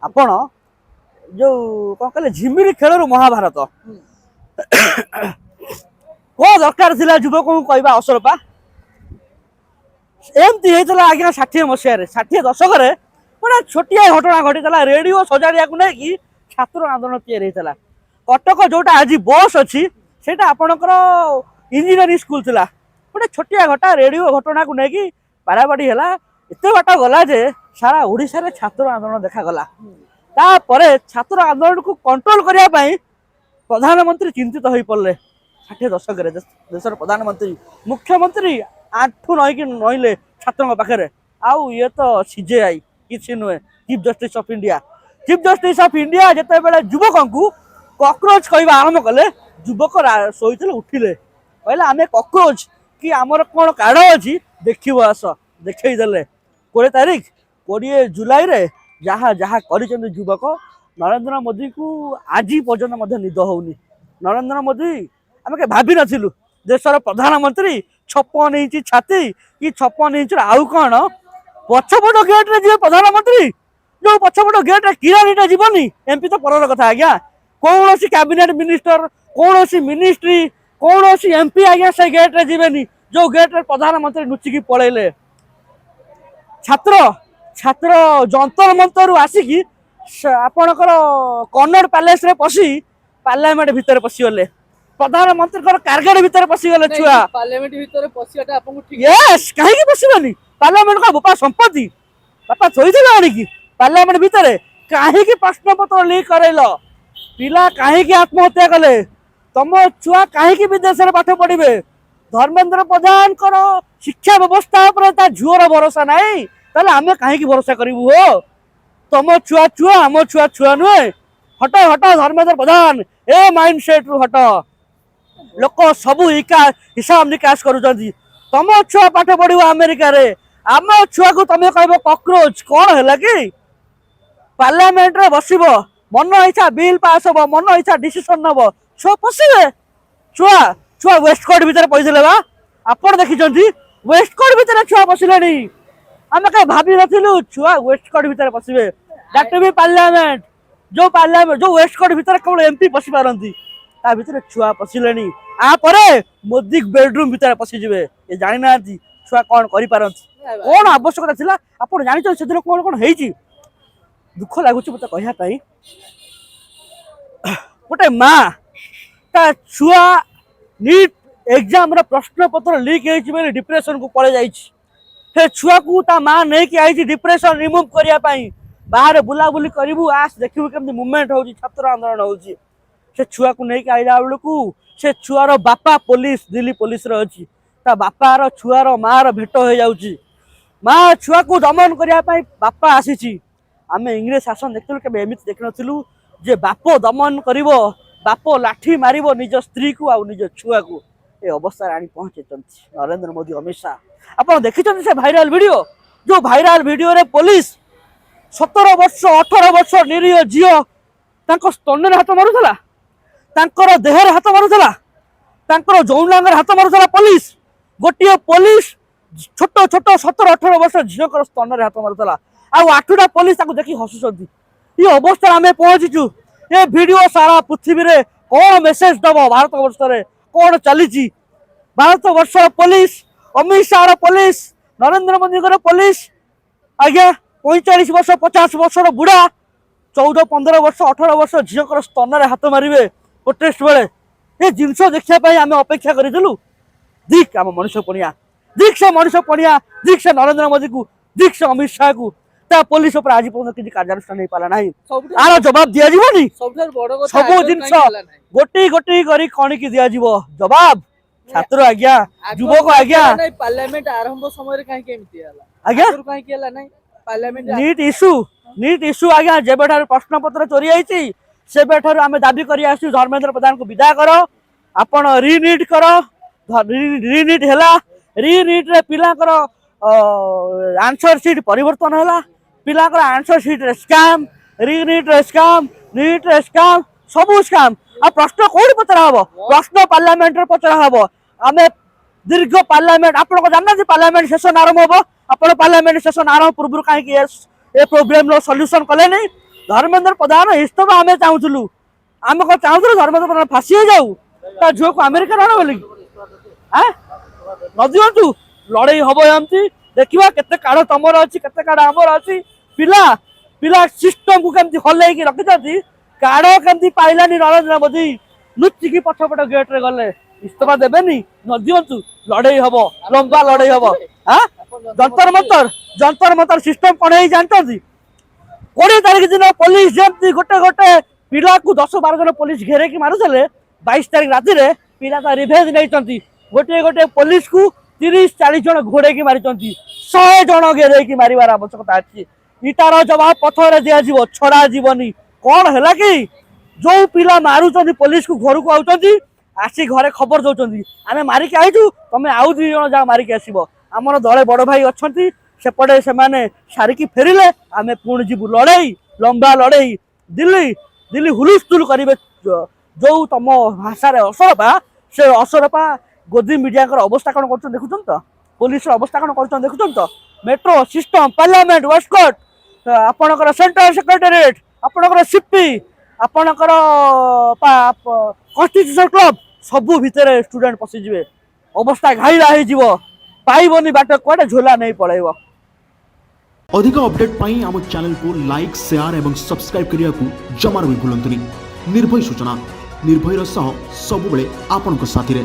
आपण जो कौन कहले झिमिरी खेल महाभारत कौन दरकार थिला युवक को कहवा अवसर पा एमती होता आज्ञा 60 मसीह 60 दशक गोटे छोटिया घटना घटी रेडियो सजाड़िया नहीं छात्र आंदोलन या कटक जोटा आज बस अच्छी से आपणकर इंजीनियरिंग स्कूल थी गोटे छोटिया घटा रेडियो घटना को लेकिन बाड़ाबाड़ी है एत बाट गला जे सारा ओडिशा छात्र आंदोलन देखागला तापर छात्र आंदोलन को कंट्रोल करने प्रधानमंत्री चिंतित हो पड़े 60 दशक देशर प्रधानमंत्री मुख्यमंत्री आंठू नईले छात्रों पाखे आउ ये तो सीजेआई किसी नुहे चीफ जस्टिस ऑफ इंडिया जिते बड़े युवक को कॉकरोच कहवा आरंभ कले युवक शोते उठिले कहले आम कॉकरोच कि आमर कौन कार्ड अच्छी देखो आस देखईदे 20 तारीख 20 जुलाई रे जहाँ जहाँ कर युवक नरेंद्र मोदी को आज पर्यटन निद होनी नरेंद्र मोदी आम के भाभी नथिलु देशर प्रधानमंत्री 56 इंच छाती कि 56 इंच आउ कौन पछपट गेट रे जी प्रधानमंत्री जो पछपट गेट रे किरानीटा जीवनी एमपी तो पर कथा आज्ञा कौन सी कैबिनेट मिनिस्टर कौन सी मिनिस्ट्री कौन सी एमपी आज्ञा से गेट रे जीवेनी जो गेट रे प्रधानमंत्री लुचिकी पलैले छात्र छात्र जंतर मंतर आसिकी आपणकर कन्नड़ पैलेस रे पशी पार्लियामेंट भितर पशिगले प्रधानमंत्री कारगेट भितर पशिगले छुआ पार्लियामेंट भितर पशियाटा आपन ठीक यस काहे पशिबनी पार्लियामेंट का बापा संपत्ति बापा थोइथिला आनिकी पार्लियामेंट भितर काहे प्रश्न पत्र लीक करैलो पिला काहे आत्महत्या कले तुम छुआ काहे विदेश में पाठ पढ़े धर्मेंद्र प्रधान करो शिक्षा व्यवस्था पर झुअर भरोसा नाई ताले आमे काहे भरोसा करिवु हो तुम छुआ छुआ आम छुआ छुआ नुहे हट हट Dharmendra Pradhan a mind set रु हट लोक सबू हिसाब निकास करुचंती तुम छुआ पाठ पढ़िव अमेरिका रे आम छुआ को तुम कहब कॉकरोच कौन है कि पार्लियामेंट रे बसिब मन इच्छा बिल पास हम मन इच्छा डिसीजन नब छुआ पशिबे छुआ छुआ वेस्टकोट भितर पइले बा आपण देखिचंती वेस्टकोट भितर छुआ पशिलेनी आम कहीं भाभी नथिलु छुआ वेस्टकोट भितर पशिबे दैट बी पार्लियामेंट जो वेस्टकोट भितर केवल एमपी पशि पारंती ता भितर छुआ पशिलेनी आ परे मोदी बेडरूम भितर पशि जिवे ए जानि नांती छुआ कोन करि पारंती कोन आवश्यकता थिला आपण जानि छ सेदिन कोन कोन हेइची दुख लागुची मते कहिया पई गोटे माँ ता छुआ नीट एग्जाम प्रश्न पत्र लीक होती डिप्रेशन को पड़े जाइए छुआ को ता माँ नहीं कि आई डिप्रेशन रिमूव करने बाहर बुलाबुली करू आस देखू केमती मुवमेंट हो छात्र आंदोलन हो छुआ को नहीं आईला बेलू से छुआर बापा पुलिस दिल्ली पुलिस अच्छी ता बापार छुआर माँ भेट हो जाऊँगी माँ छुआ को दमन करने बापा आसी आम इंग्रेज शासन देखलु के एमती देख नु जे बाप दमन कर बाप लाठी मार निज स्त्री को आउ निज छुआ को ए अवस्था आनी पहुंचे नरेंद्र मोदी अमित शाह आप देखी से भाइराल वीडियो जो भाइराल वीडियो रे पुलिस 17 वर्ष 18 वर्ष निरीह झील स्तन हाथ मारूला देहर हाथ मारूला जौनांगर हाथ मारूला पुलिस गोटे पुलिस छोट छोट 17 18 वर्ष झील स्तन हाथ मारूला आठटा पुलिस देखी हसुंट ये अवस्था आम पहुंचीचु ये वीडियो सारा पृथ्वी रे कौन मेसेज दब भारत वर्ष रे कौन चली भारत वर्ष police Amit Shah police Narendra Modi police आज्ञा 45 वर्ष 50 वर्ष बुढ़ा 14 15 वर्ष 18 वर्ष झील स्तन हाथ मारे प्रोटेस्ट बेले ये जिनस देखापी आम अपेक्षा करूँ दिख आम मनीष पड़िया दिख से मनीष पड़िया दिख से नरेंद्र मोदी को दिख से अमित शाह को पुलिस आज पर्यटन किसी कार्यानुष्ठान नहीं पाला ना आर जवाब दि जानी सब जिन गोटे गोटे कण की दि जवाब छात्र आज्ञा युवक आज्ञा पार्लियामेंट आरंभ समय आज्ञा पार्लियामेंट नीट इश्यू आज्ञा जेबे प्रश्न पत्र चोरी होती से आम दाबी कर धर्मेंद्र प्रधान को विदा कर आपण रिनीट कर रिनीट है रिनीट रे पिलाकर आंसर सीट परिवर्तन है पिलाकर आंसर सीट रे स्कैम रिनीट रे स्कैम नीट रे स्कैम सबू स्कैम आ प्रश्न कौन पचरा हम प्रश्न पार्लियामेंट रे पचरा हम आम दीर्घ पार्लियामेंट आप जानना पार्लियामेंट सेशन आरंभ हम आप पार्लियामेंट सेशन आरंभ पूर्व कहीं ए प्रोब्लेम सल्यूशन कले नहीं धर्मेंद्र प्रधान इस्तफा आम चाहूलु आम कौन चाहूलु धर्मेंद्र प्रधान फासी हो जाऊ ता झील को अमेरिका रण बोल न दिंतु लड़ई हम एमती देखा केते काड़ तुमर अच्छी केते काड़ आमर अच्छी पिला पिला सिस्टम को केमती हल्लैकी रखिंट काड़ केमती पाइलानी नरेंद्र मोदी लुचिकी पछपट गेट रे गले इस्तफा देवेनी न दिंतु लड़ई हम लंबा लड़ई हम हाँ जंतर मंतर सिस्टम कौन है जानते 20 तारीख दिन पुलिस जमती गोटे गोटे पिला को 10-12 जन पुलिस घेरे की मारुले 22 तारीख राति रे पिला का रिभेंज नहीं गोटे गोटे पुलिस को 30-40 जन घोड़े की मारी 100 जन घेरे की मारिबार आवश्यकता अच्छी इटार जवाब पथर दिज्व छड़ा जीवनी कौन है कि जो पिला मारुंट पुलिस को घर को आउट आसी घरे खबर दौरान आम मारिक आईचु तुम आउ 2 जन जा मारिक आसब आमर दले बड़ भाई अच्छा सेपटे से सारिकी फेरिले आम पुणी जीव लड़ई लंबा लड़ई दिल्ली दिल्ली हुलुस्थुल करेंगे जो तुम भाषा असरपा से असरपा गोदी मीडिया अवस्था कौन कर देखुन तो पुलिस अवस्था कौन कर देखुन तो मेट्रो सिस्टम पार्लियामेंट वेस्टकोट आपणकर सेंट्रल सेक्रेटेरिएट आपणकर सीपी आपणकर कन्स्टिट्यूशन क्लब सबू भितर स्टूडेंट पशिजे अवस्था घाइला हो पाइबनी बाट कड़े झोला नहीं पड़ेब अधिक अपडेट पाई आम चैनल को लाइक शेयर एवं सब्सक्राइब करने को जमार भी भूलंतुनि। निर्भय सूचना निर्भयर सह सबुबले आपनक साथी रे।